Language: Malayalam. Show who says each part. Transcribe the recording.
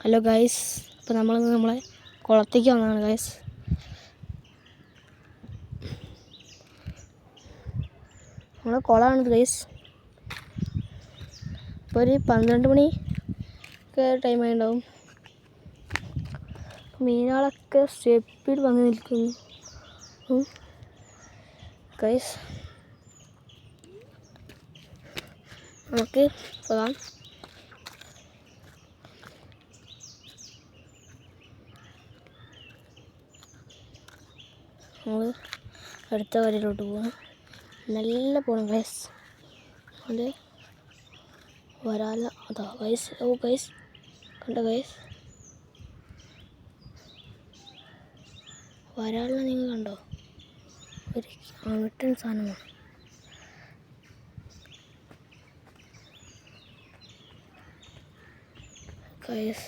Speaker 1: ഹലോ ഗൈസ്, ഇപ്പോൾ നമ്മളെ കുളത്തേക്ക് വന്നതാണ് ഗൈസ്. നമ്മളെ കുളമാണ് ഗൈസ്. ഇപ്പോൾ ഒരു 12 മണി ഒക്കെ ടൈമായി ഉണ്ടാവും. മീനുകളൊക്കെ സ്റ്റെപ്പിൽ വന്ന് നിൽക്കുന്നു ഗൈസ്. നമുക്ക് പോകാം. നമ്മൾ അടുത്ത വരയിലോട്ട് പോകണം. നല്ല പോകണം ഗൈസ്. അത് വരാല അതാ ഗൈസ്. ഓ ഗൈസ്, കണ്ടോ ഗൈസ്, വരാല നിങ്ങൾ കണ്ടോ? ഒരു ആമിട്ടൻ സാധനമാണ് ഗൈസ്.